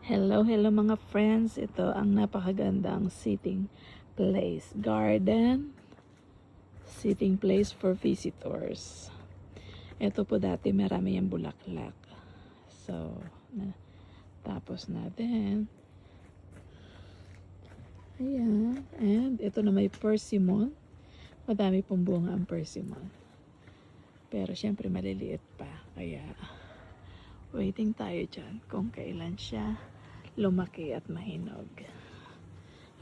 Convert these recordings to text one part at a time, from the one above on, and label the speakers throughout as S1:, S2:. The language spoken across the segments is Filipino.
S1: Hello, hello mga friends. Ito ang napakagandang sitting place. Garden, sitting place for visitors. Ito po dati marami yung bulaklak. So, tapos natin. Ayan. And ito na may persimmon. Madami pong bunga ang persimmon. Pero syempre maliliit pa. Kaya waiting tayo dyan kung kailan siya lumaki at mahinog.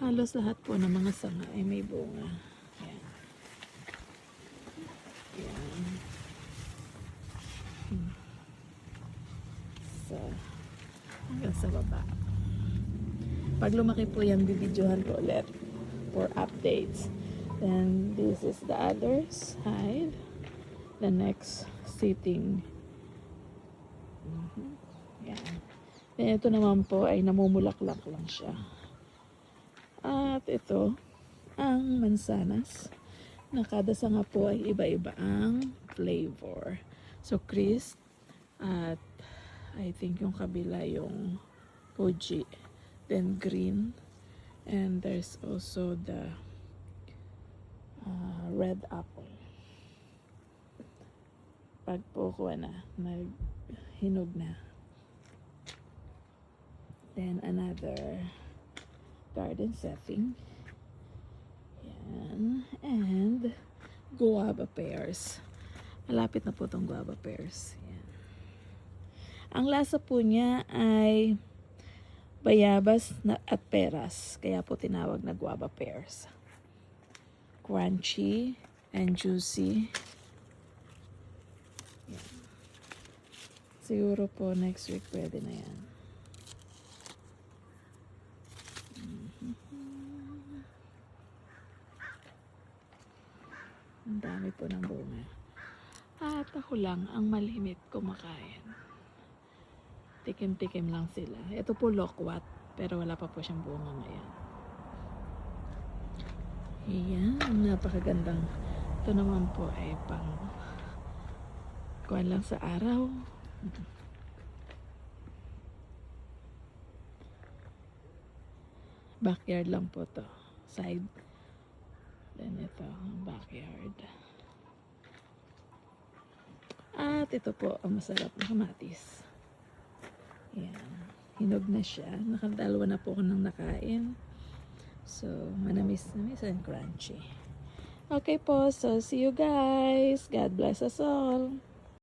S1: Halos lahat po ng mga sanga ay may bunga. Ayan. Ayan. So, hanggang sa baba. Pag lumaki po yan, bibidyohan ko ulit for updates. Then, this is the other side. The next sitting. Ayan. Then, ito naman po ay namumulaklak lang siya. At ito, ang mansanas. Na kada sanga po ay iba-iba ang flavor. So, crisp. At I think yung kabila yung Fuji. Then green. And there's also the red apple. Pag po kuha na, naghinog na. Then another garden setting. Yan. And guava pears. Malapit na po itong guava pears. Yan. Ang lasa po niya ay bayabas at peras. Kaya po tinawag na guava pears. Crunchy and juicy. Yan. Siguro po next week pwede na yan. Ang dami po ng bunga. At ako lang ang malimit kumakain. Tikim-tikim lang sila. Ito po lokwat, pero wala pa po siyang bunga ngayon. Ayan, napakagandang. Ito naman po ay pang kuwan lang sa araw. Backyard lang po to. Side. Then ito, backyard. At ito po, ang masarap na kamatis. Ayan. Hinog na siya. Nakadalawa na po ako nang nakain. So, manamis-namis and crunchy. Okay po, so see you guys. God bless us all.